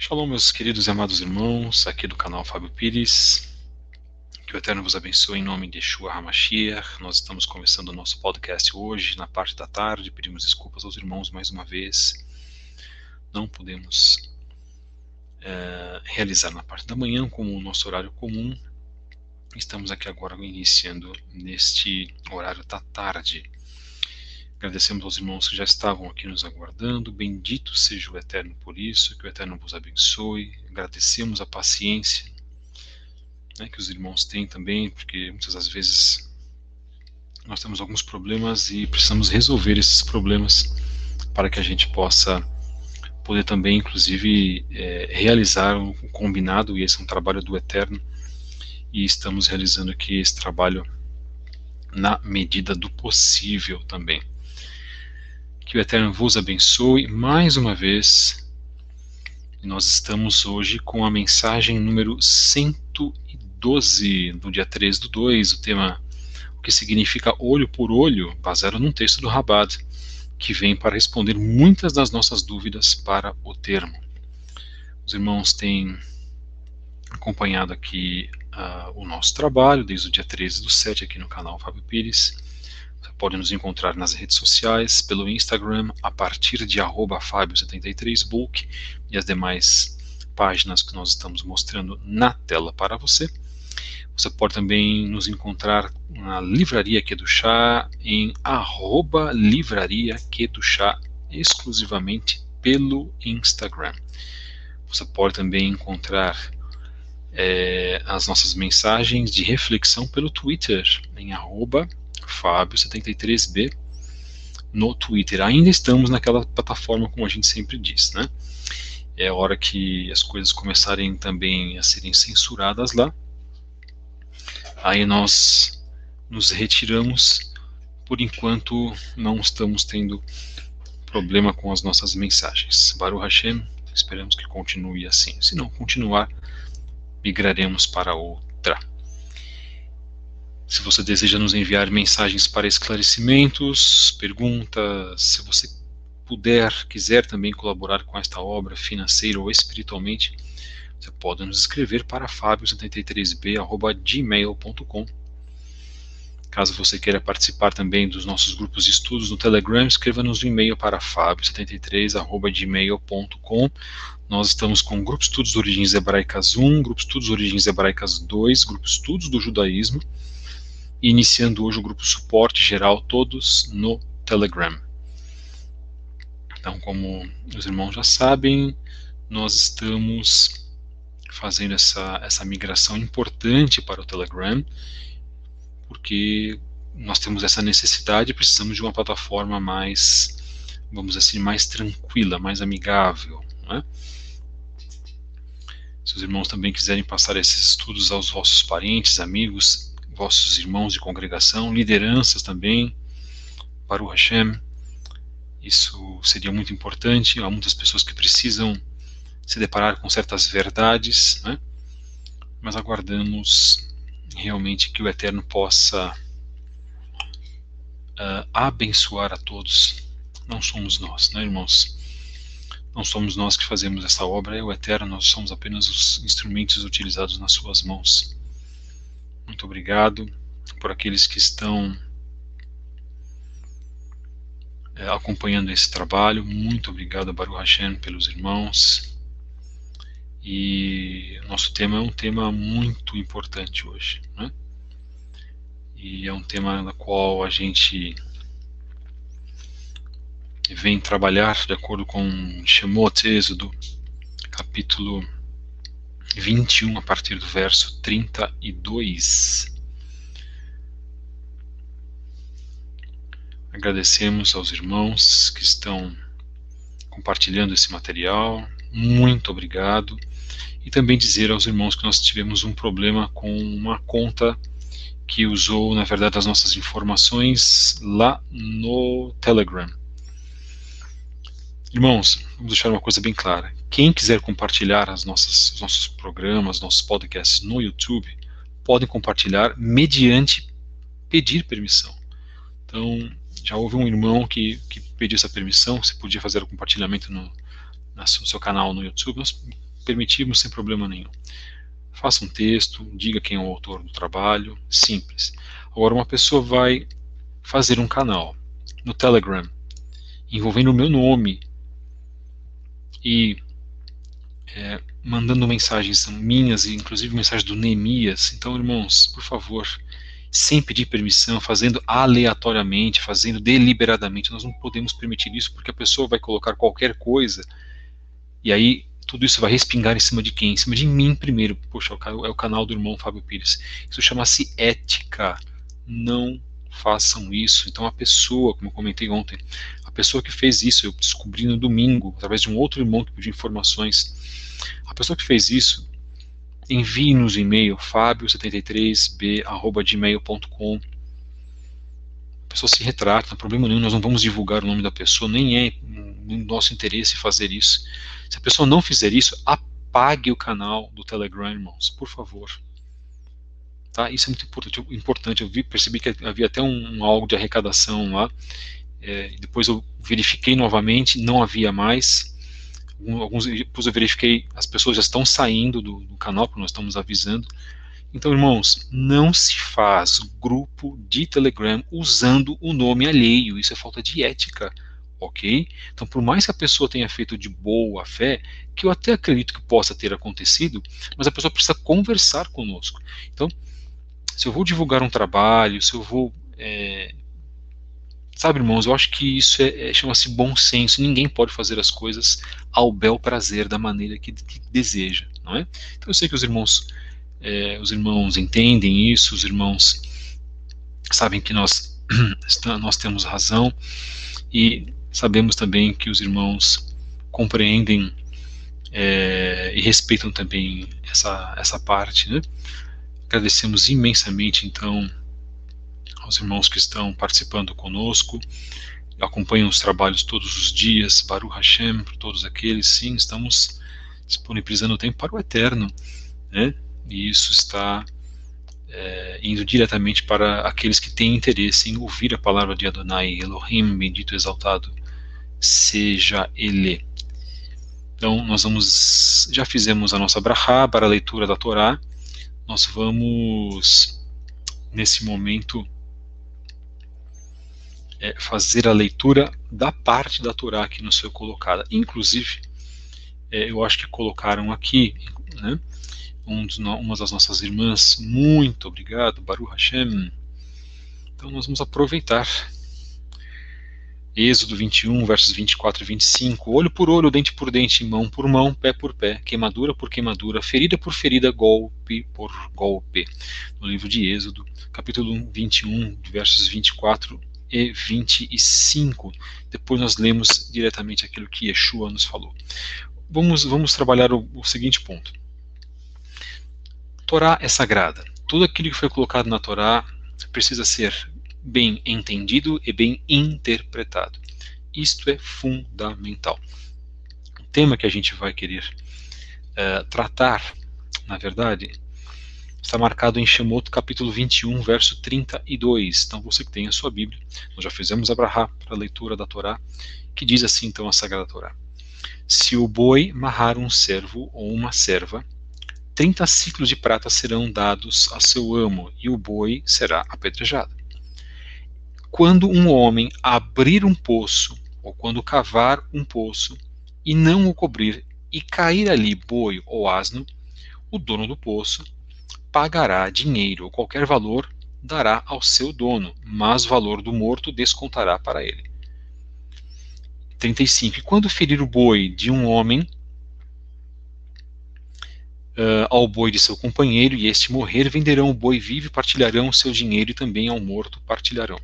Shalom, meus queridos e amados irmãos, aqui do canal Fábio Pires. Que o Eterno vos abençoe em nome de Yeshua HaMashiach. Nós estamos começando o nosso podcast hoje, na parte da tarde. Pedimos desculpas aos irmãos mais uma vez. Não podemos realizar na parte da manhã, como o nosso horário comum. Estamos aqui agora iniciando neste horário da tarde. Agradecemos aos irmãos que já estavam aqui nos aguardando. Bendito seja o Eterno por isso, que o Eterno vos abençoe. Agradecemos a paciência que os irmãos têm também, porque muitas das vezes nós temos alguns problemas e precisamos resolver esses problemas para que a gente possa poder também, inclusive, realizar um combinado, e esse é um trabalho do Eterno, e estamos realizando aqui esse trabalho na medida do possível também. Que o Eterno vos abençoe mais uma vez. Nós estamos hoje com a mensagem número 112, do dia 3/2, o tema, o que significa olho por olho, baseado num texto do Rabbad, que vem para responder muitas das nossas dúvidas para o termo. Os irmãos têm acompanhado aqui o nosso trabalho, desde o dia 13/7, aqui no canal Fábio Pires. Você pode nos encontrar nas redes sociais, pelo Instagram, a partir de @Fabio73book, e as demais páginas que nós estamos mostrando na tela para você. Você pode também nos encontrar na Livraria Kedushá, em @Livraria Kedushá, exclusivamente pelo Instagram. Você pode também encontrar as nossas mensagens de reflexão pelo Twitter, em @Fabio73b, no Twitter. Ainda estamos naquela plataforma, como a gente sempre diz, né? É hora que as coisas começarem também a serem censuradas lá. Aí nós nos retiramos. Por enquanto não estamos tendo problema com as nossas mensagens. Baruch Hashem, esperamos que continue assim. Se não continuar, migraremos para outra. Se você deseja nos enviar mensagens para esclarecimentos, perguntas, se você quiser também colaborar com esta obra financeira ou espiritualmente, você pode nos escrever para fabio73b@gmail.com. Caso você queira participar também dos nossos grupos de estudos no Telegram, escreva-nos um e-mail para fabio73@gmail.com. Nós estamos com Grupo Estudos de Origens Hebraicas 1, Grupo Estudos de Origens Hebraicas 2, Grupo Estudos do Judaísmo, e iniciando hoje o Grupo Suporte Geral, todos no Telegram. Então, como os irmãos já sabem, nós estamos fazendo essa migração importante para o Telegram, porque nós temos essa necessidade e precisamos de uma plataforma mais, vamos dizer assim, mais tranquila, mais amigável, né? Se os irmãos também quiserem passar esses estudos aos vossos parentes, amigos, vossos irmãos de congregação, lideranças também, Baruch Hashem, isso seria muito importante. Há muitas pessoas que precisam se deparar com certas verdades, né? Mas aguardamos realmente que o Eterno possa abençoar a todos. Não somos nós, né, irmãos? Não somos nós que fazemos essa obra, é o Eterno, nós somos apenas os instrumentos utilizados nas suas mãos. Muito obrigado por aqueles que estão acompanhando esse trabalho. Muito obrigado a Baruch Hashem pelos irmãos. E nosso tema é um tema muito importante hoje, né? E é um tema no qual a gente vem trabalhar de acordo com Shemot, Êxodo, capítulo 21, a partir do verso 32. Agradecemos aos irmãos que estão compartilhando esse material. Muito obrigado. E também dizer aos irmãos que nós tivemos um problema com uma conta que usou, na verdade, as nossas informações lá no Telegram. Irmãos, vamos deixar uma coisa bem clara. Quem quiser compartilhar os nossos programas, nossos podcasts no YouTube, podem compartilhar mediante pedir permissão. Então, já houve um irmão que pediu essa permissão, você podia fazer o compartilhamento no seu canal no YouTube. Nós permitimos sem problema nenhum. Faça um texto, diga quem é o autor do trabalho, simples. Agora, uma pessoa vai fazer um canal no Telegram envolvendo o meu nome e mandando mensagens minhas, e inclusive mensagens do Neemias. Então, irmãos, por favor, sem pedir permissão, fazendo aleatoriamente, fazendo deliberadamente, nós não podemos permitir isso, porque a pessoa vai colocar qualquer coisa, e aí tudo isso vai respingar em cima de quem? Em cima de mim primeiro. Poxa, é o canal do irmão Fábio Pires. Isso chama-se ética. Não façam isso. Então a pessoa, como eu comentei ontem, a pessoa que fez isso, eu descobri no domingo, através de um outro irmão que pediu informações, a pessoa que fez isso, envie-nos um e-mail, fabio73b@gmail.com. A pessoa se retrata, não há problema nenhum, nós não vamos divulgar o nome da pessoa, nem é no nosso interesse fazer isso. Se a pessoa não fizer isso, apague o canal do Telegram, irmãos, por favor. Tá? Isso é muito importante. Eu percebi que havia até algo de arrecadação lá. Depois eu verifiquei novamente, não havia mais. Depois eu verifiquei, as pessoas já estão saindo do canal, porque nós estamos avisando. Então, irmãos, não se faz grupo de Telegram usando o nome alheio. Isso é falta de ética, ok? Então, por mais que a pessoa tenha feito de boa fé, que eu até acredito que possa ter acontecido, mas a pessoa precisa conversar conosco. Então, se eu vou divulgar um trabalho, se eu vou... sabe, irmãos, eu acho que isso chama-se bom senso. Ninguém pode fazer as coisas ao bel prazer, da maneira que deseja, não é? Então, eu sei que os irmãos entendem isso, os irmãos sabem que nós temos razão, e sabemos também que os irmãos compreendem e respeitam também essa parte, né? Agradecemos imensamente, então, aos irmãos que estão participando conosco, acompanham os trabalhos todos os dias, Baruch Hashem, por todos aqueles. Sim, estamos disponibilizando o tempo para o eterno, né? E isso está indo diretamente para aqueles que têm interesse em ouvir a palavra de Adonai, Elohim, bendito e exaltado seja Ele. Então, já fizemos a nossa brachá para a leitura da Torá. Nós vamos, nesse momento, fazer a leitura da parte da Torá que nos foi colocada. Inclusive, eu acho que colocaram aqui, né, uma das nossas irmãs, muito obrigado, Baruch Hashem. Então nós vamos aproveitar. Êxodo 21, versos 24 e 25. Olho por olho, dente por dente, mão por mão, pé por pé, queimadura por queimadura, ferida por ferida, golpe por golpe. No livro de Êxodo, capítulo 21, versos 24 e 25. Depois nós lemos diretamente aquilo que Yeshua nos falou. Vamos trabalhar o seguinte ponto. Torá é sagrada. Tudo aquilo que foi colocado na Torá precisa ser bem entendido e bem interpretado. Isto é fundamental. O tema que a gente vai querer tratar, na verdade, está marcado em Shemot, capítulo 21, verso 32. Então, você que tem a sua Bíblia, nós já fizemos a brachá para a leitura da Torá, que diz assim, então, a Sagrada Torá. Se o boi marrar um servo ou uma serva, 30 ciclos de prata serão dados a seu amo, e o boi será apedrejado. Quando um homem abrir um poço, ou quando cavar um poço, e não o cobrir, e cair ali boi ou asno, o dono do poço pagará dinheiro ou qualquer valor, dará ao seu dono, mas o valor do morto descontará para ele. 35. E quando ferir o boi de um homem ao boi de seu companheiro, e este morrer, venderão o boi vivo e partilharão o seu dinheiro, e também ao morto partilharão.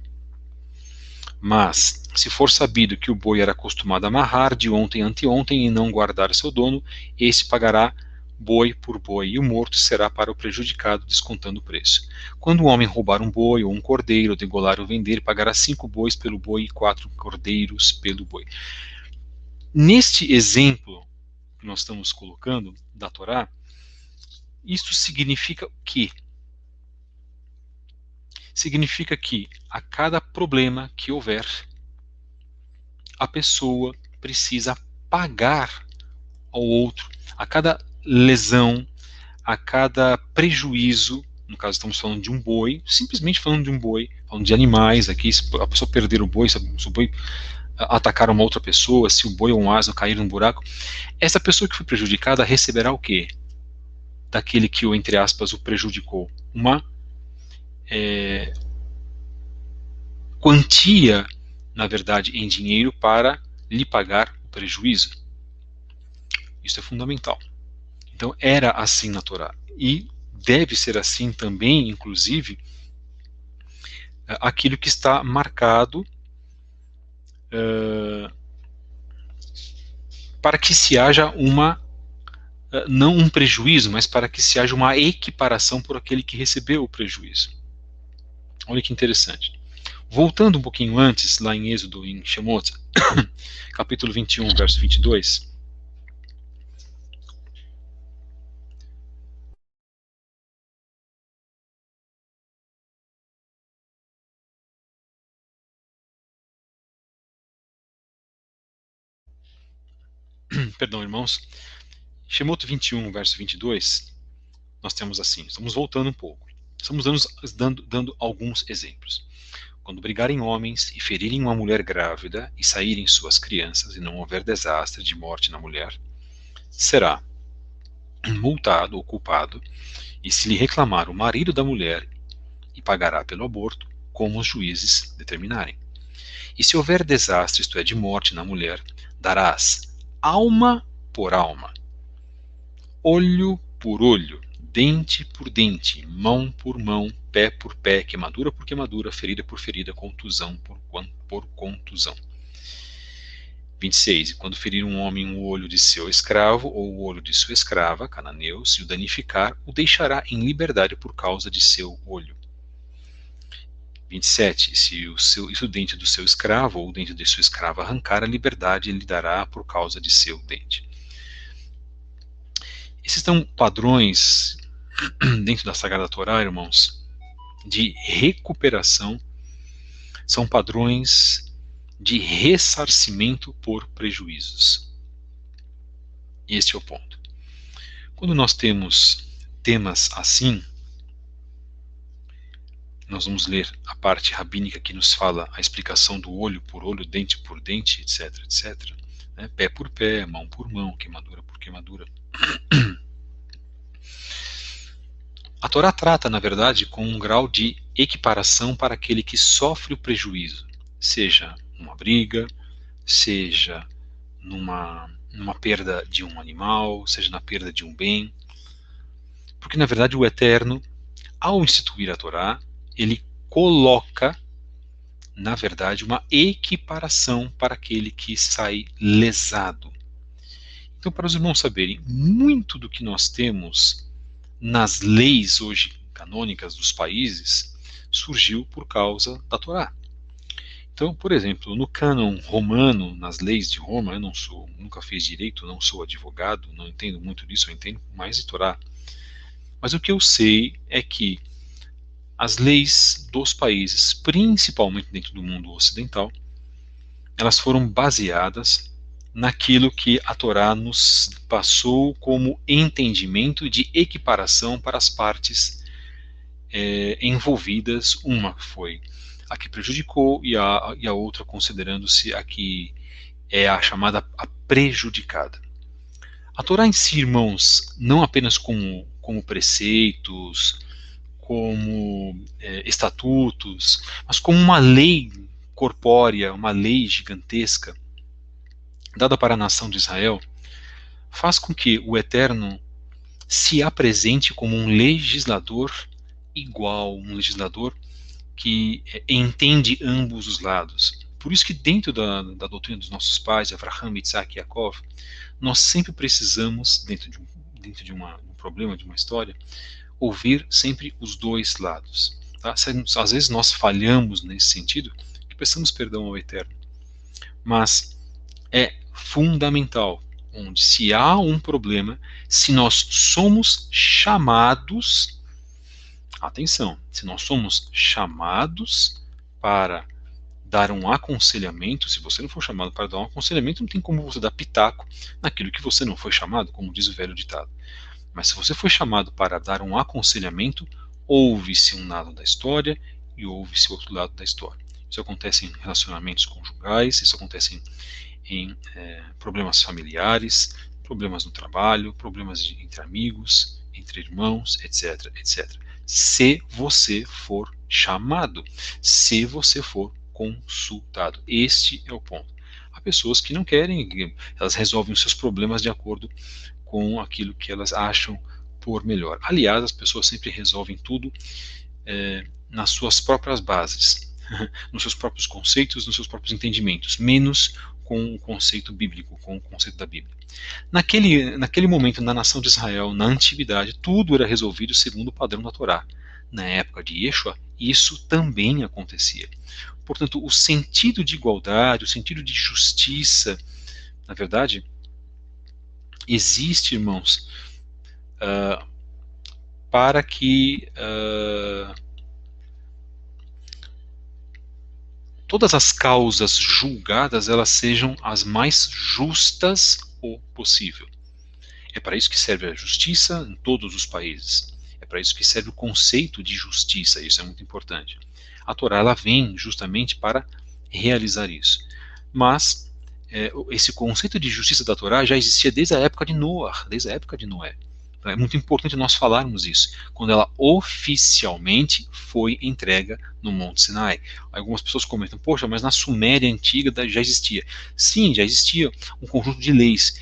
Mas, se for sabido que o boi era acostumado a amarrar de ontem a anteontem e não guardar seu dono, este pagará boi por boi, e o morto será para o prejudicado, descontando o preço. Quando o homem roubar um boi ou um cordeiro, degolar ou vender, pagará 5 bois pelo boi e 4 cordeiros pelo boi. Neste exemplo que nós estamos colocando da Torá, isso significa o quê? Significa que a cada problema que houver, a pessoa precisa pagar ao outro. A cada lesão, a cada prejuízo. No caso, estamos falando de um boi, simplesmente falando de um boi, falando de animais aqui. Se a pessoa perder o boi, se o boi atacar uma outra pessoa, se o boi ou um asno cair num buraco, essa pessoa que foi prejudicada receberá o quê? Daquele que, entre aspas, o prejudicou. Uma quantia, na verdade, em dinheiro para lhe pagar o prejuízo. Isso é fundamental. Então, era assim na Torá. E deve ser assim também, inclusive, aquilo que está marcado para que se haja não um prejuízo, mas para que se haja uma equiparação por aquele que recebeu o prejuízo. Olha que interessante. Voltando um pouquinho antes, lá em Êxodo, em Shemot, capítulo 21, verso 22. Perdão, irmãos. Shemot 21, verso 22, nós temos assim, estamos voltando um pouco. Estamos dando alguns exemplos. Quando brigarem homens e ferirem uma mulher grávida e saírem suas crianças e não houver desastre de morte na mulher, será multado ou culpado, e se lhe reclamar o marido da mulher, e pagará pelo aborto, como os juízes determinarem. E se houver desastre, isto é, de morte na mulher, darás alma por alma, olho por olho, dente por dente, mão por mão, pé por pé, queimadura por queimadura, ferida por ferida, contusão por contusão. 26. E quando ferir um homem o olho de seu escravo ou o olho de sua escrava, cananeu, se o danificar, o deixará em liberdade por causa de seu olho. 27. Se o dente do seu escravo ou o dente de sua escrava arrancar, a liberdade ele lhe dará por causa de seu dente. Esses são padrões dentro da Sagrada Torá, irmãos, de recuperação, são padrões de ressarcimento por prejuízos. Este é o ponto. Quando nós temos temas assim, nós vamos ler a parte rabínica que nos fala a explicação do olho por olho, dente por dente, etc, etc. Né? Pé por pé, mão por mão, queimadura por queimadura. A Torá trata, na verdade, com um grau de equiparação para aquele que sofre o prejuízo, seja numa briga, seja numa perda de um animal, seja na perda de um bem. Porque, na verdade, o Eterno, ao instituir a Torá, ele coloca, na verdade, uma equiparação para aquele que sai lesado. Então, para os irmãos saberem, muito do que nós temos nas leis hoje canônicas dos países surgiu por causa da Torá. Então, por exemplo, no cânon romano, nas leis de Roma, eu nunca fiz direito, não sou advogado, não entendo muito disso, eu entendo mais de Torá. Mas o que eu sei é que as leis dos países, principalmente dentro do mundo ocidental, elas foram baseadas naquilo que a Torá nos passou como entendimento de equiparação para as partes envolvidas. Uma foi a que prejudicou e a outra considerando-se a que é a chamada a prejudicada. A Torá em si, irmãos, não apenas como preceitos, como estatutos, mas como uma lei corpórea, uma lei gigantesca, dada para a nação de Israel, faz com que o Eterno se apresente como um legislador igual, um legislador que entende ambos os lados. Por isso que dentro da doutrina dos nossos pais, Avraham, Isaac e Yaakov, nós sempre precisamos, dentro de um problema, de uma história, ouvir sempre os dois lados. Tá? Às vezes nós falhamos nesse sentido e peçamos perdão ao Eterno. Mas é fundamental, onde se há um problema, se nós somos chamados, atenção, se nós somos chamados para dar um aconselhamento, se você não for chamado para dar um aconselhamento, não tem como você dar pitaco naquilo que você não foi chamado, como diz o velho ditado. Mas se você foi chamado para dar um aconselhamento, ouve-se um lado da história e ouve-se outro lado da história. Isso acontece em relacionamentos conjugais, isso acontece em problemas familiares, problemas no trabalho, problemas entre amigos, entre irmãos, etc, etc. Se você for chamado, se você for consultado. Este é o ponto. Há pessoas que não querem, elas resolvem os seus problemas de acordo com aquilo que elas acham por melhor. Aliás, as pessoas sempre resolvem tudo nas suas próprias bases, nos seus próprios conceitos, nos seus próprios entendimentos, menos com o conceito bíblico, com o conceito da Bíblia. Naquele momento, na nação de Israel, na antiguidade, tudo era resolvido segundo o padrão da Torá. Na época de Yeshua, isso também acontecia. Portanto, o sentido de igualdade, o sentido de justiça, na verdade, existe, irmãos, para que todas as causas julgadas elas sejam as mais justas o possível. É para isso que serve a justiça em todos os países. É para isso que serve o conceito de justiça. Isso é muito importante. A Torá ela vem justamente para realizar isso. Mas esse conceito de justiça da Torá já existia desde a época de Noé, desde a época de Noé. Então, é muito importante nós falarmos isso, quando ela oficialmente foi entregue no Monte Sinai. Algumas pessoas comentam, poxa, mas na Suméria antiga já existia. Sim, já existia um conjunto de leis.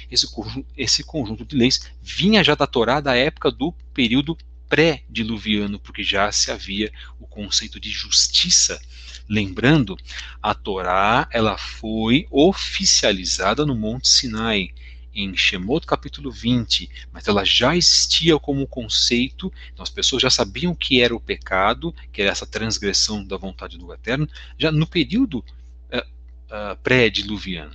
Esse conjunto de leis vinha já da Torá da época do período pré-diluviano, porque já se havia o conceito de justiça. Lembrando, a Torá ela foi oficializada no Monte Sinai, em Shemot capítulo 20, mas ela já existia como conceito, então as pessoas já sabiam que era o pecado, que era essa transgressão da vontade do Eterno, já no período pré-diluviano.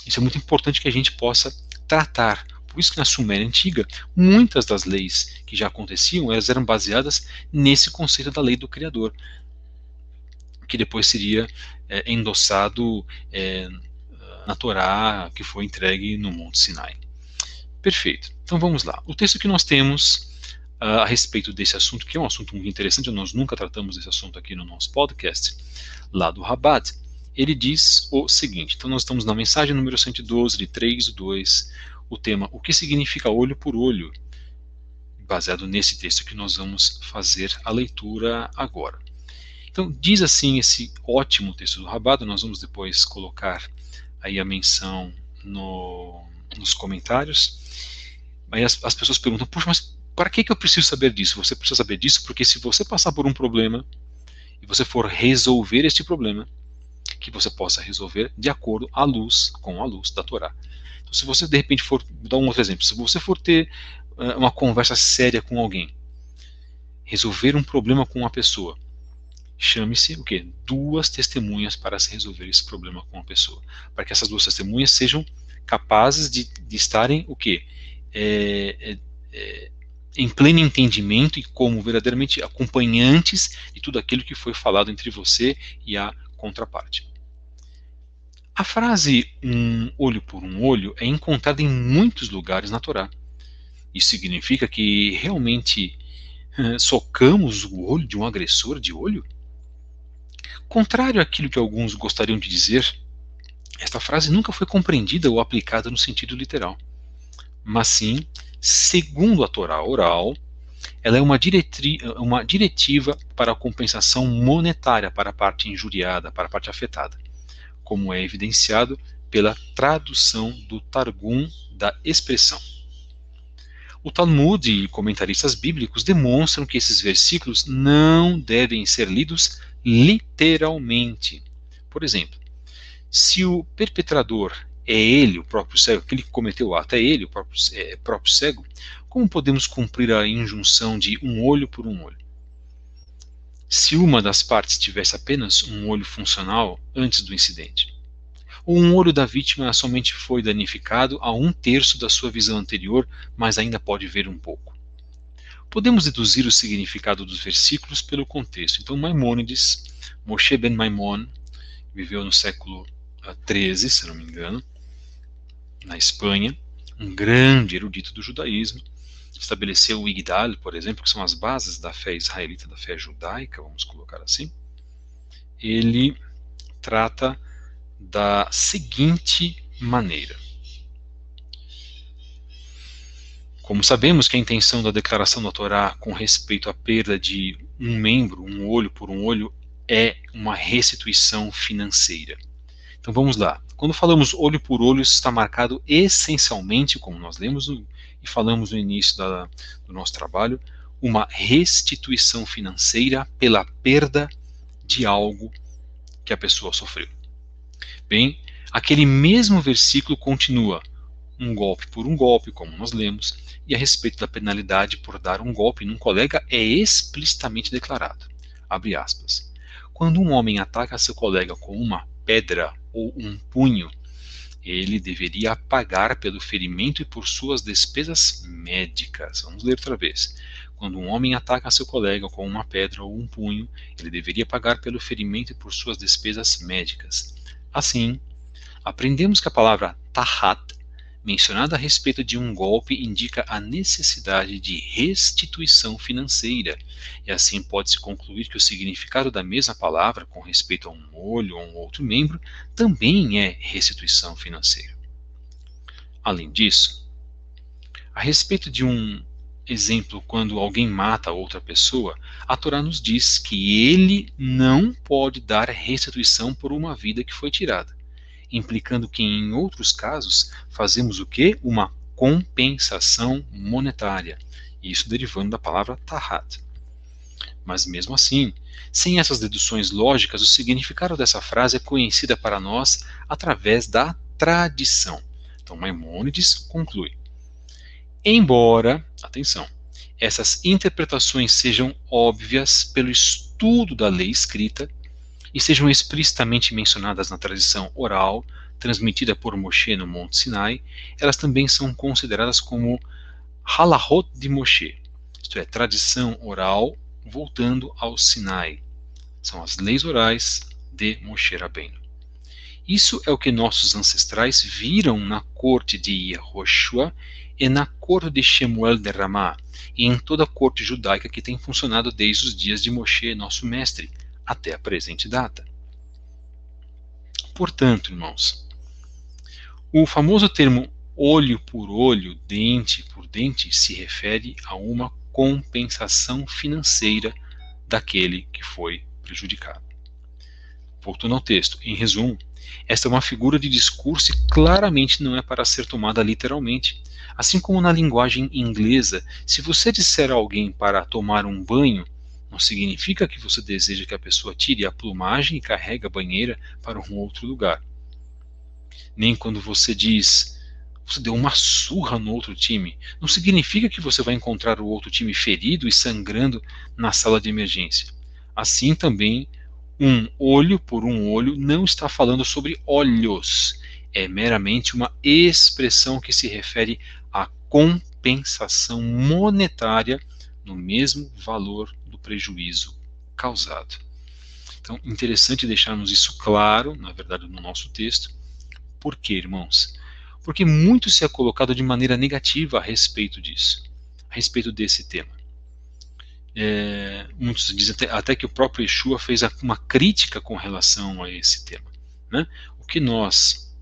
Isso é muito importante que a gente possa tratar. Por isso que na Suméria Antiga, muitas das leis que já aconteciam, elas eram baseadas nesse conceito da lei do Criador, que depois seria endossado na Torá, que foi entregue no Monte Sinai. Perfeito. Então vamos lá. O texto que nós temos a respeito desse assunto, que é um assunto muito interessante, nós nunca tratamos desse assunto aqui no nosso podcast, lá do Rabat, ele diz o seguinte, então nós estamos na mensagem número 112, de 3:2, o tema, o que significa olho por olho, baseado nesse texto que nós vamos fazer a leitura agora. Então, diz assim esse ótimo texto do Rabat, nós vamos depois colocar aí a menção nos comentários. Aí as pessoas perguntam, poxa, mas para que eu preciso saber disso? Você precisa saber disso porque se você passar por um problema e você for resolver este problema, que você possa resolver de acordo com a luz da Torá. Então, se você de repente for, vou dar um outro exemplo, se você for ter uma conversa séria com alguém, resolver um problema com uma pessoa, chame-se o quê? 2 testemunhas para se resolver esse problema com a pessoa. Para que essas 2 testemunhas sejam capazes de estarem o quê? Em pleno entendimento e como verdadeiramente acompanhantes de tudo aquilo que foi falado entre você e a contraparte. A frase um olho por um olho é encontrada em muitos lugares na Torá. Isso significa que realmente socamos o olho de um agressor de olho? Contrário àquilo que alguns gostariam de dizer, esta frase nunca foi compreendida ou aplicada no sentido literal. Mas sim, segundo a Torá oral, ela é uma diretiva para a compensação monetária para a parte injuriada, para a parte afetada, como é evidenciado pela tradução do Targum da expressão. O Talmud e comentaristas bíblicos demonstram que esses versículos não devem ser lidos literalmente. Por exemplo, se o perpetrador é ele, o próprio cego, aquele que cometeu o ato é ele, o próprio cego, como podemos cumprir a injunção de um olho por um olho? Se uma das partes tivesse apenas um olho funcional antes do incidente, ou um olho da vítima somente foi danificado a 1/3 da sua visão anterior, mas ainda pode ver um pouco. Podemos deduzir o significado dos versículos pelo contexto. Então, Maimônides, Moshe ben Maimon, viveu no século XIII, se não me engano, na Espanha, um grande erudito do judaísmo, estabeleceu o Igdal, por exemplo, que são as bases da fé israelita, da fé judaica, vamos colocar assim. Ele trata da seguinte maneira. Como sabemos que a intenção da declaração da Torá com respeito à perda de um membro, um olho por um olho, é uma restituição financeira. Então vamos lá. Quando falamos olho por olho, isso está marcado essencialmente, como nós lemos e falamos no início do nosso trabalho, uma restituição financeira pela perda de algo que a pessoa sofreu. Bem, aquele mesmo versículo continua, um golpe por um golpe, como nós lemos, e a respeito da penalidade por dar um golpe num colega é explicitamente declarado. Abre aspas. Quando um homem ataca seu colega com uma pedra ou um punho, ele deveria pagar pelo ferimento e por suas despesas médicas. Vamos ler outra vez. Quando um homem ataca seu colega com uma pedra ou um punho, ele deveria pagar pelo ferimento e por suas despesas médicas. Assim, aprendemos que a palavra tahat, mencionada a respeito de um golpe, indica a necessidade de restituição financeira, e assim pode-se concluir que o significado da mesma palavra com respeito a um olho ou um outro membro também é restituição financeira. Além disso, a respeito de um exemplo quando alguém mata outra pessoa, a Torá nos diz que ele não pode dar restituição por uma vida que foi tirada, implicando que em outros casos fazemos o quê? Uma compensação monetária, isso derivando da palavra tahat. Mas mesmo assim, sem essas deduções lógicas, o significado dessa frase é conhecida para nós através da tradição. Então Maimônides conclui: embora, atenção, essas interpretações sejam óbvias pelo estudo da lei escrita, e sejam explicitamente mencionadas na tradição oral, transmitida por Moshe no Monte Sinai, elas também são consideradas como halahot de Moshe, isto é, tradição oral voltando ao Sinai. São as leis orais de Moshe Rabbeinu. Isso é o que nossos ancestrais viram na corte de Yehoshua e na corte de Shemuel de Ramá, e em toda a corte judaica que tem funcionado desde os dias de Moshe, nosso mestre, até a presente data. Portanto, irmãos, o famoso termo olho por olho, dente por dente, se refere a uma compensação financeira daquele que foi prejudicado. Voltando ao texto, em resumo, esta é uma figura de discurso e claramente não é para ser tomada literalmente. Assim como na linguagem inglesa, se você disser a alguém para tomar um banho, não significa que você deseja que a pessoa tire a plumagem e carregue a banheira para um outro lugar. Nem quando você diz, você deu uma surra no outro time, não significa que você vai encontrar o outro time ferido e sangrando na sala de emergência. Assim também, um olho por um olho não está falando sobre olhos. É meramente uma expressão que se refere à compensação monetária no mesmo valor do prejuízo causado. Então, interessante deixarmos isso claro, na verdade, no nosso texto. Por quê, irmãos? Porque muito se é colocado de maneira negativa a respeito disso, a respeito desse tema. Muitos dizem até que o próprio Yeshua fez uma crítica com relação a esse tema, né? O que nós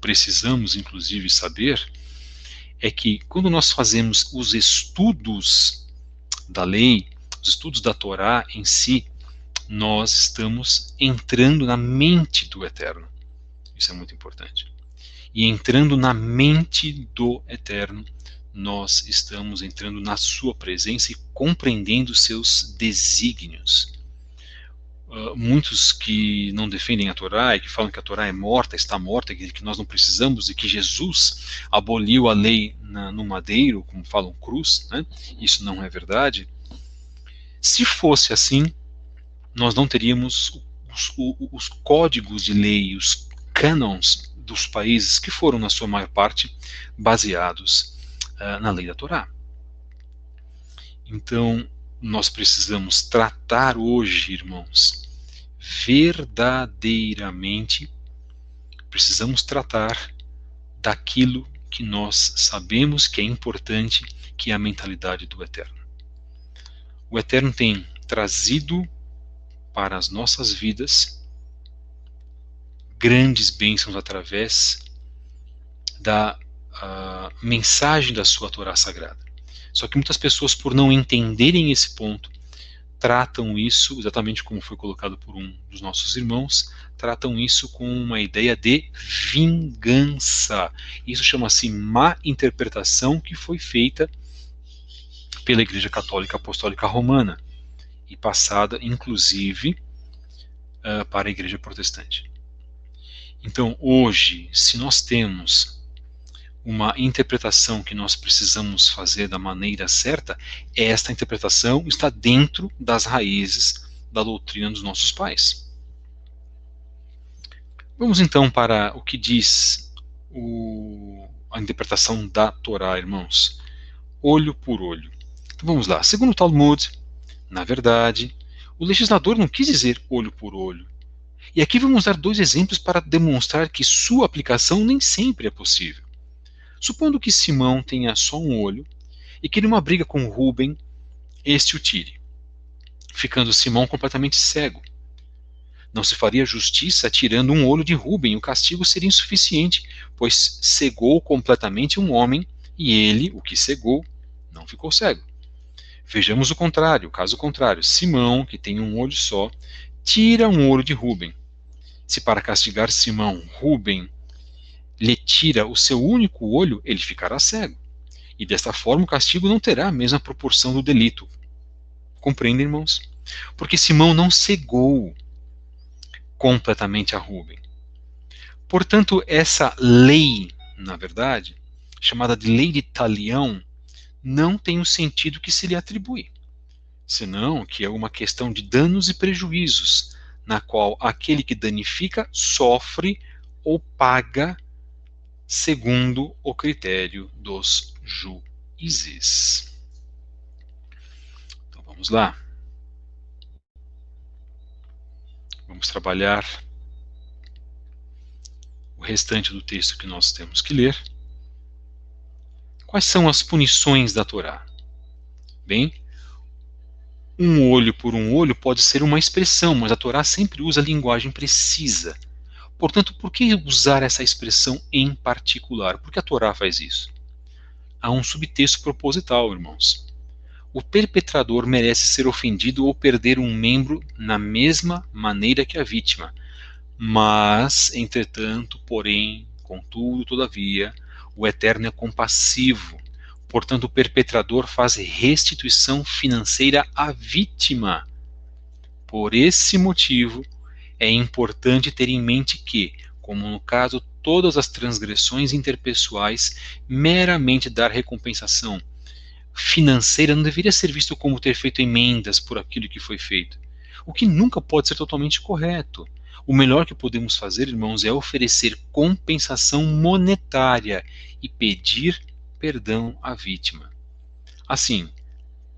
precisamos, inclusive, saber é que quando nós fazemos os estudos da lei, os estudos da Torá em si, nós estamos entrando na mente do Eterno. Isso é muito importante. E entrando na mente do Eterno, nós estamos entrando na sua presença e compreendendo seus desígnios. Muitos que não defendem a Torá e que falam que a Torá é morta, está morta, que nós não precisamos e que Jesus aboliu a lei no madeiro, como falam cruz, né? Isso não é verdade. Se fosse assim, nós não teríamos os códigos de lei, os canons dos países que foram, na sua maior parte, baseados na lei da Torá. Então, nós precisamos tratar hoje, irmãos, verdadeiramente, precisamos tratar daquilo que nós sabemos que é importante, que é a mentalidade do Eterno. O Eterno tem trazido para as nossas vidas grandes bênçãos através da mensagem da sua Torá Sagrada. Só que muitas pessoas, por não entenderem esse ponto, tratam isso, exatamente como foi colocado por um dos nossos irmãos, tratam isso com uma ideia de vingança. Isso chama-se má interpretação, que foi feita pela Igreja Católica Apostólica Romana e passada, inclusive, para a Igreja Protestante. Então, hoje, se nós temos uma interpretação que nós precisamos fazer da maneira certa, esta interpretação está dentro das raízes da doutrina dos nossos pais. Vamos então para o que diz a interpretação da Torá, irmãos. Olho por olho. Então vamos lá. Segundo o Talmud, na verdade, o legislador não quis dizer olho por olho. E aqui vamos dar dois exemplos para demonstrar que sua aplicação nem sempre é possível. Supondo que Simão tenha só um olho e que numa briga com Rúben, este o tire, ficando Simão completamente cego. Não se faria justiça tirando um olho de Rúben, o castigo seria insuficiente, pois cegou completamente um homem e ele, o que cegou, não ficou cego. Vejamos o contrário, caso contrário, Simão, que tem um olho só, tira um olho de Rúben. Se para castigar Simão, Rúben lhe tira o seu único olho, ele ficará cego. E desta forma o castigo não terá a mesma proporção do delito. Compreendem, irmãos? Porque Simão não cegou completamente a Rúben. Portanto, essa lei, na verdade, chamada de lei de Talião, não tem o sentido que se lhe atribui, senão que é uma questão de danos e prejuízos, na qual aquele que danifica sofre ou paga segundo o critério dos juízes. Então vamos lá. Vamos trabalhar o restante do texto que nós temos que ler. Quais são as punições da Torá? Bem, um olho por um olho pode ser uma expressão, mas a Torá sempre usa linguagem precisa. Portanto, por que usar essa expressão em particular? Por que a Torá faz isso? Há um subtexto proposital, irmãos. O perpetrador merece ser ofendido ou perder um membro na mesma maneira que a vítima. Mas, entretanto, porém, contudo, todavia, o Eterno é compassivo. Portanto, o perpetrador faz restituição financeira à vítima. Por esse motivo, é importante ter em mente que, como no caso todas as transgressões interpessoais, meramente dar recompensação financeira não deveria ser visto como ter feito emendas por aquilo que foi feito, o que nunca pode ser totalmente correto. O melhor que podemos fazer, irmãos, é oferecer compensação monetária e pedir perdão à vítima. Assim,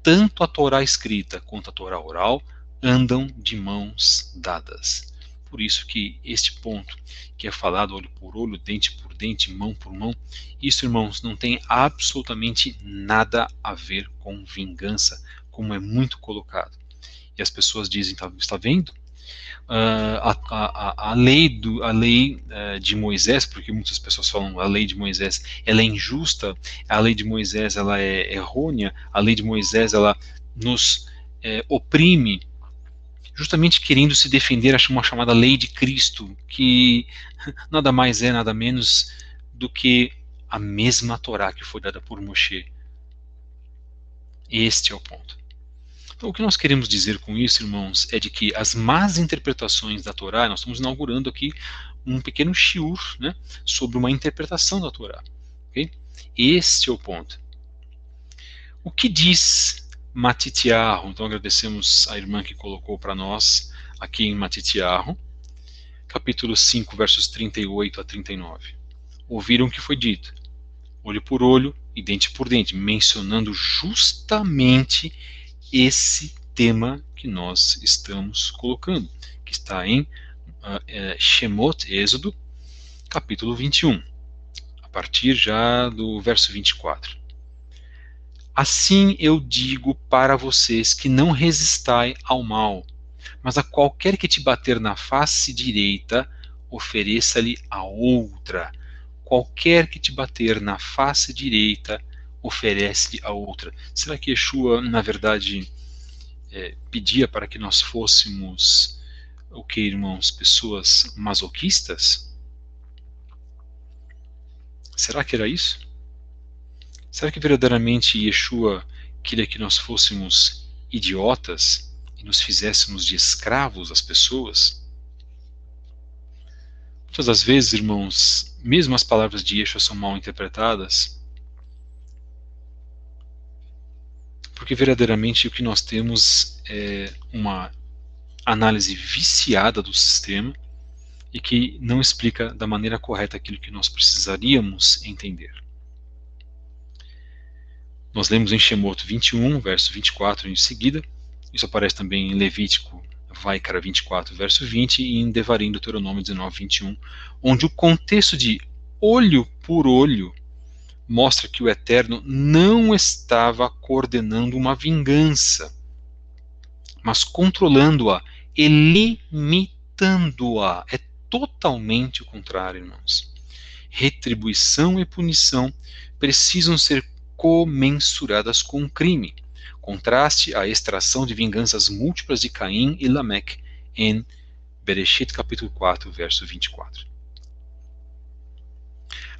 tanto a Torá escrita quanto a Torá oral andam de mãos dadas. Por isso que este ponto, que é falado olho por olho, dente por dente, mão por mão, isso, irmãos, não tem absolutamente nada a ver com vingança, como é muito colocado. E as pessoas dizem, está vendo? A lei de Moisés, porque muitas pessoas falam a lei de Moisés, ela é injusta, a lei de Moisés ela é errônea, a lei de Moisés ela nos oprime, justamente querendo se defender a uma chamada lei de Cristo, que nada mais é, nada menos do que a mesma Torá que foi dada por Moshe. Este é o ponto. Então, o que nós queremos dizer com isso, irmãos, é de que as más interpretações da Torá, nós estamos inaugurando aqui um pequeno shiur, né, sobre uma interpretação da Torá. Okay? Este é o ponto. O que diz Matitiahu? Então agradecemos a irmã que colocou para nós aqui em Matitiahu, capítulo 5, versos 38 a 39. Ouviram o que foi dito, olho por olho e dente por dente, mencionando justamente esse tema que nós estamos colocando, que está em Shemot, Êxodo, capítulo 21, a partir já do verso 24. Assim eu digo para vocês que não resistai ao mal, mas a qualquer que te bater na face direita, ofereça-lhe a outra. Qualquer que te bater na face direita, oferece-lhe a outra. Será que Yeshua, na verdade, pedia para que nós fôssemos, o que, irmãos, pessoas masoquistas? Será que era isso? Será que verdadeiramente Yeshua queria que nós fôssemos idiotas e nos fizéssemos de escravos às pessoas? Muitas das vezes, irmãos, mesmo as palavras de Yeshua são mal interpretadas, porque verdadeiramente o que nós temos é uma análise viciada do sistema e que não explica da maneira correta aquilo que nós precisaríamos entender. Nós lemos em Shemot 21, verso 24 em seguida, isso aparece também em Levítico, Vaikra 24, verso 20, e em Devarim, Deuteronômio 19, 21, onde o contexto de olho por olho mostra que o Eterno não estava coordenando uma vingança, mas controlando-a e limitando-a. É totalmente o contrário, irmãos. Retribuição e punição precisam ser comensuradas com o crime. Contraste a extração de vinganças múltiplas de Caim e Lameque em Bereshit capítulo 4, verso 24.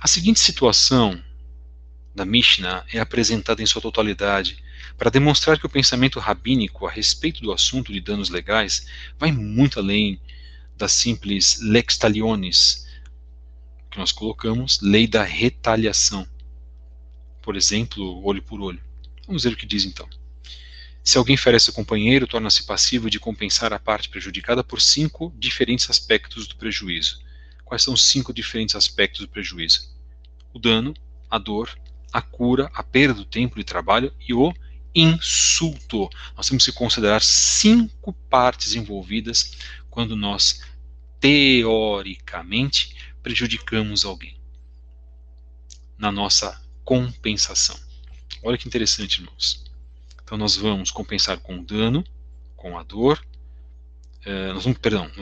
A seguinte situação da Mishnah é apresentada em sua totalidade para demonstrar que o pensamento rabínico a respeito do assunto de danos legais vai muito além da simples lex talionis que nós colocamos, lei da retaliação. Por exemplo, olho por olho. Vamos ver o que diz então. Se alguém fere seu companheiro, torna-se passivo de compensar a parte prejudicada por 5 diferentes aspectos do prejuízo. Quais são os 5 diferentes aspectos do prejuízo? O dano, a dor, a cura, a perda do tempo de trabalho e o insulto. Nós temos que considerar 5 partes envolvidas quando nós, teoricamente, prejudicamos alguém na nossa compensação. Olha que interessante, irmãos. Então nós vamos compensar com o dano, com a dor, nós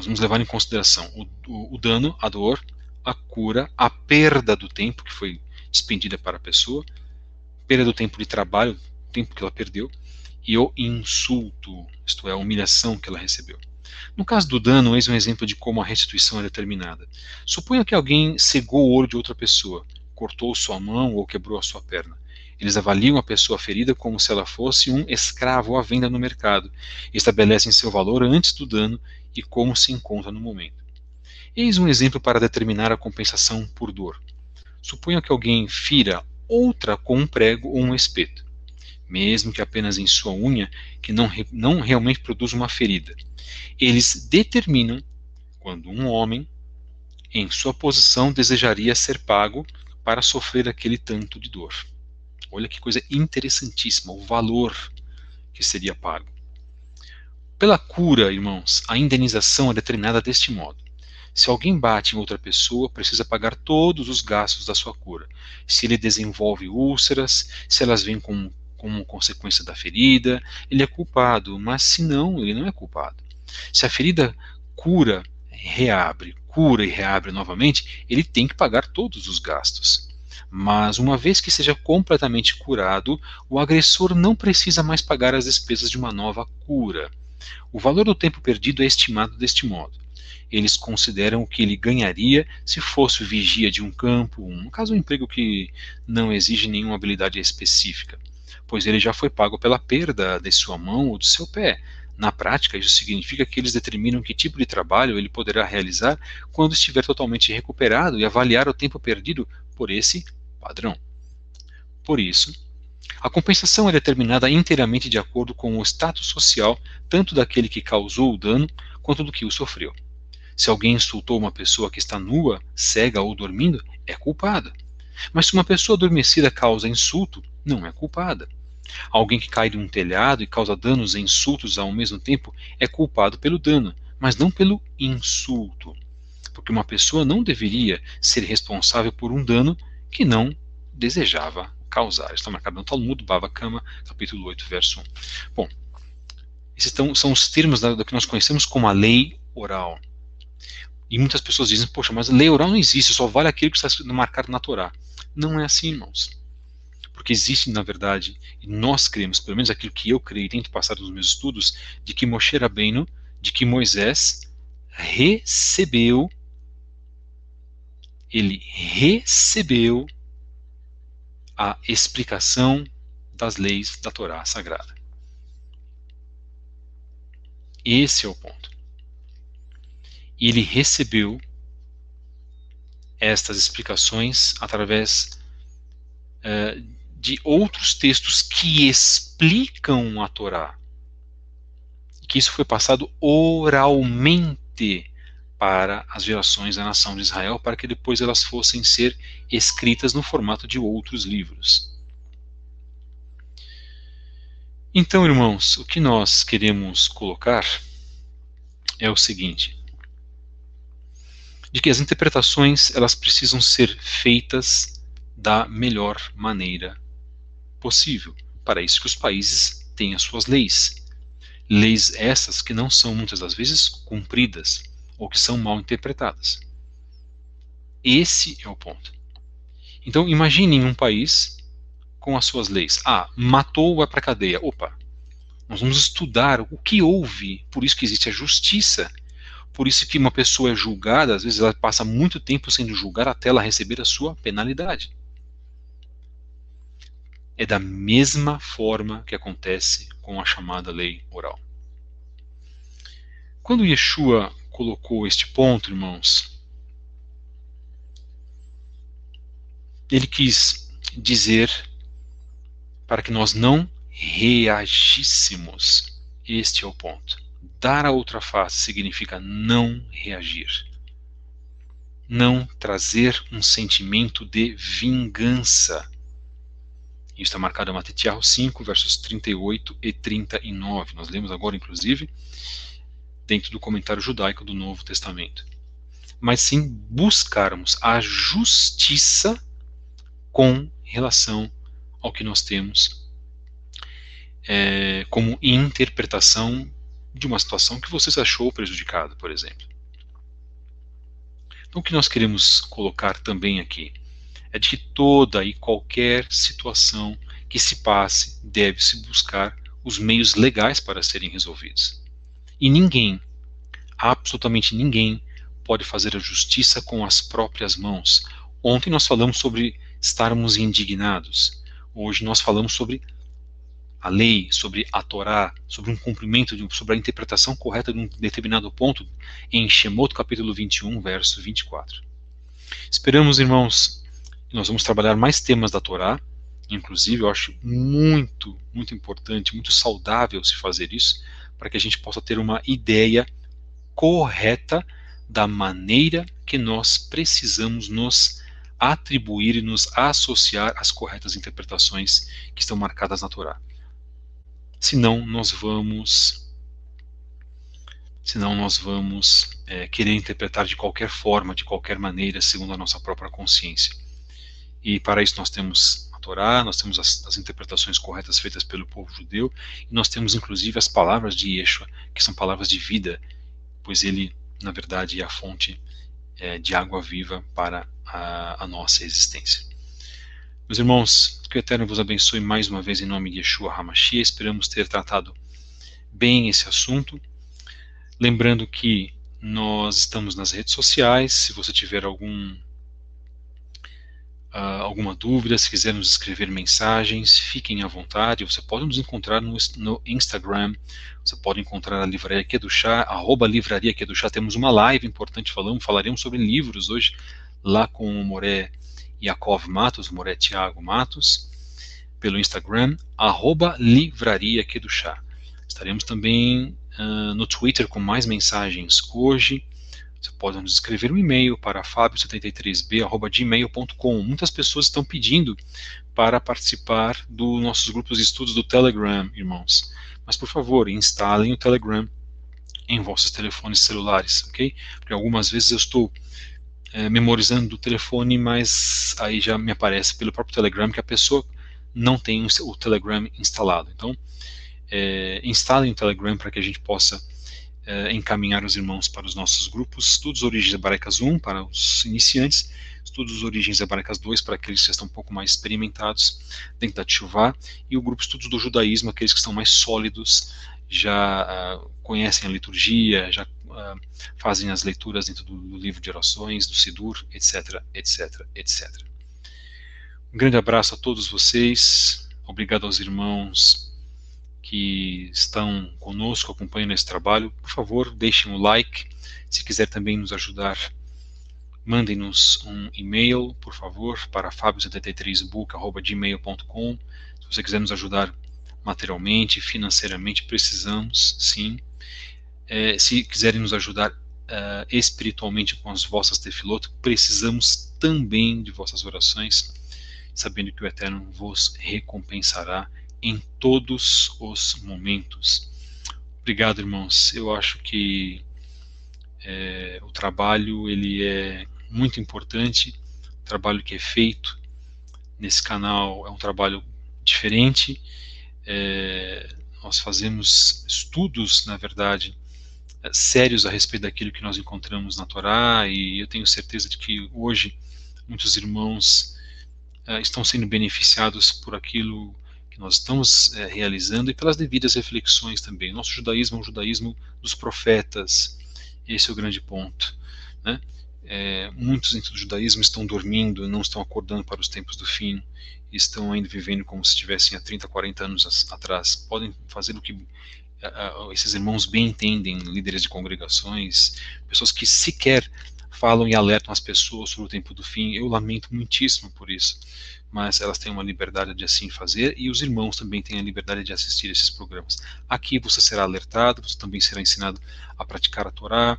vamos levar em consideração o dano, a dor, a cura, a perda do tempo que foi despendida para a pessoa, perda do tempo de trabalho, o tempo que ela perdeu, e o insulto, isto é, a humilhação que ela recebeu. No caso do dano, eis um exemplo de como a restituição é determinada. Suponha que alguém cegou o olho de outra pessoa, cortou sua mão ou quebrou a sua perna. Eles avaliam a pessoa ferida como se ela fosse um escravo à venda no mercado, estabelecem seu valor antes do dano e como se encontra no momento. Eis um exemplo para determinar a compensação por dor. Suponha que alguém fira outra com um prego ou um espeto, mesmo que apenas em sua unha, que não realmente produz uma ferida. Eles determinam quando um homem, em sua posição, desejaria ser pago para sofrer aquele tanto de dor. Olha que coisa interessantíssima, o valor que seria pago. Pela cura, irmãos, a indenização é determinada deste modo. Se alguém bate em outra pessoa, precisa pagar todos os gastos da sua cura. Se ele desenvolve úlceras, se elas vêm como consequência da ferida, ele é culpado, mas se não, ele não é culpado. Se a ferida cura e reabre novamente, ele tem que pagar todos os gastos. Mas uma vez que seja completamente curado, o agressor não precisa mais pagar as despesas de uma nova cura. O valor do tempo perdido é estimado deste modo. Eles consideram o que ele ganharia se fosse o vigia de um campo, no caso um emprego que não exige nenhuma habilidade específica, pois ele já foi pago pela perda de sua mão ou do seu pé. Na prática, isso significa que eles determinam que tipo de trabalho ele poderá realizar quando estiver totalmente recuperado e avaliar o tempo perdido por esse padrão. Por isso, a compensação é determinada inteiramente de acordo com o status social, tanto daquele que causou o dano, quanto do que o sofreu. Se alguém insultou uma pessoa que está nua, cega ou dormindo, é culpada. Mas se uma pessoa adormecida causa insulto, não é culpada. Alguém que cai de um telhado e causa danos e insultos ao mesmo tempo é culpado pelo dano, mas não pelo insulto. Porque uma pessoa não deveria ser responsável por um dano que não desejava causar. Está marcado no Talmud, Bava Kama, capítulo 8, verso 1. Bom, esses são os termos do que nós conhecemos como a lei oral. E muitas pessoas dizem, poxa, mas a lei oral não existe, só vale aquilo que está marcado na Torá. Não é assim, irmãos. Porque existe, na verdade, e nós cremos, pelo menos aquilo que eu creio e tento passar nos meus estudos, de que Moshe Rabbeinu, de que Moisés recebeu, ele recebeu a explicação das leis da Torá Sagrada. Esse é o ponto. E ele recebeu estas explicações através de outros textos que explicam a Torá. Que isso foi passado oralmente para as gerações da nação de Israel, para que depois elas fossem ser escritas no formato de outros livros. Então, irmãos, o que nós queremos colocar é o seguinte: de que as interpretações elas precisam ser feitas da melhor maneira possível. Para isso que os países têm as suas leis. Leis essas que não são muitas das vezes cumpridas ou que são mal interpretadas. Esse é o ponto. Então imaginem um país com as suas leis. Ah, matou, vai para a cadeia. Opa, nós vamos estudar o que houve. Por isso que existe a justiça. Por isso que uma pessoa é julgada, às vezes ela passa muito tempo sendo julgada até ela receber a sua penalidade. É da mesma forma que acontece com a chamada lei oral. Quando Yeshua colocou este ponto, irmãos, ele quis dizer para que nós não reagíssemos. Este é o ponto. Dar a outra face significa não reagir. Não trazer um sentimento de vingança. Isso está marcado em Matitiahu 5, versos 38 e 39. Nós lemos agora, inclusive, dentro do comentário judaico do Novo Testamento. Mas sim buscarmos a justiça com relação ao que nós temos como interpretação de uma situação que você achou prejudicada, por exemplo. Então, o que nós queremos colocar também aqui é de que toda e qualquer situação que se passe deve-se buscar os meios legais para serem resolvidos. E ninguém, absolutamente ninguém, pode fazer a justiça com as próprias mãos. Ontem nós falamos sobre estarmos indignados. Hoje nós falamos sobre a lei, sobre a Torá, sobre um cumprimento, sobre a interpretação correta de um determinado ponto em Shemot capítulo 21, verso 24. Esperamos, irmãos, que nós vamos trabalhar mais temas da Torá. Inclusive, eu acho muito, muito importante, muito saudável se fazer isso, para que a gente possa ter uma ideia correta da maneira que nós precisamos nos atribuir e nos associar às corretas interpretações que estão marcadas na Torá. Senão nós vamos querer interpretar de qualquer forma, de qualquer maneira, segundo a nossa própria consciência. E para isso nós temos a Torá, nós temos as interpretações corretas feitas pelo povo judeu, e nós temos inclusive as palavras de Yeshua, que são palavras de vida, pois ele, na verdade, é a fonte de água viva para a nossa existência. Meus irmãos, que o Eterno vos abençoe mais uma vez em nome de Yeshua HaMashiach. Esperamos ter tratado bem esse assunto. Lembrando que nós estamos nas redes sociais. Se você tiver alguma dúvida, se quiser nos escrever mensagens, fiquem à vontade. Você pode nos encontrar no Instagram. Você pode encontrar a Livraria Kedushá, @Livraria Kedushá. Temos uma live importante, falaremos sobre livros hoje, lá com o Moré Yaakov Matos, Moré Tiago Matos, pelo Instagram, @Livraria Kedushá. Estaremos também no Twitter com mais mensagens hoje, Você pode nos escrever um e-mail para fabio73b@gmail.com. Muitas pessoas estão pedindo para participar dos nossos grupos de estudos do Telegram, irmãos. Mas, por favor, instalem o Telegram em vossos telefones celulares, ok? Porque algumas vezes eu estou memorizando o telefone, mas aí já me aparece pelo próprio Telegram que a pessoa não tem o Telegram instalado. Então, instalem o Telegram para que a gente possa encaminhar os irmãos para os nossos grupos, Estudos Origens Hebraicas 1 para os iniciantes, Estudos Origens Hebraicas 2 para aqueles que já estão um pouco mais experimentados dentro da Teshuvá, e o grupo Estudos do Judaísmo, aqueles que estão mais sólidos, já conhecem a liturgia, já fazem as leituras dentro do livro de orações, do Sidur, etc, etc, etc. Um grande abraço a todos vocês, obrigado aos irmãos que estão conosco, acompanhando esse trabalho. Por favor, deixem um like. Se quiser também nos ajudar, mandem-nos um e-mail, por favor, para fabio73book@gmail.com. Se você quiser nos ajudar materialmente, financeiramente, precisamos, sim. Se quiserem nos ajudar espiritualmente com as vossas tefilot, precisamos também de vossas orações, sabendo que o Eterno vos recompensará em todos os momentos. Obrigado, irmãos. Eu acho que o trabalho ele é muito importante. O trabalho que é feito nesse canal é um trabalho diferente. Nós fazemos estudos, na verdade, sérios a respeito daquilo que nós encontramos na Torá, e eu tenho certeza de que hoje muitos irmãos estão sendo beneficiados por aquilo que nós estamos realizando e pelas devidas reflexões também. Nosso judaísmo é um judaísmo dos profetas, esse é o grande ponto, né? Muitos dentro do judaísmo estão dormindo, não estão acordando para os tempos do fim, estão ainda vivendo como se estivessem há 30, 40 anos atrás. Podem fazer o que esses irmãos bem entendem, líderes de congregações, pessoas que sequer falam e alertam as pessoas sobre o tempo do fim. Eu lamento muitíssimo por isso, mas elas têm uma liberdade de assim fazer, e os irmãos também têm a liberdade de assistir esses programas. Aqui você será alertado, você também será ensinado a praticar a Torá,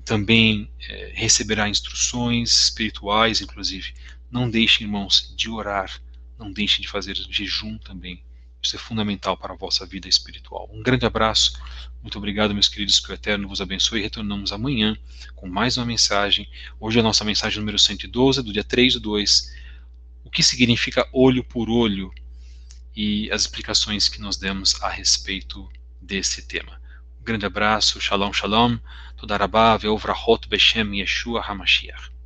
também receberá instruções espirituais, inclusive. Não deixem, irmãos, de orar, não deixem de fazer jejum também. Isso é fundamental para a vossa vida espiritual. Um grande abraço, muito obrigado, meus queridos, que o Eterno vos abençoe, e retornamos amanhã com mais uma mensagem. Hoje é a nossa mensagem número 112, do dia 3/2, o que significa olho por olho, e as explicações que nós demos a respeito desse tema. Um grande abraço, shalom, shalom, toda rabá, ve'ovrachot beshem Yeshua HaMashiach.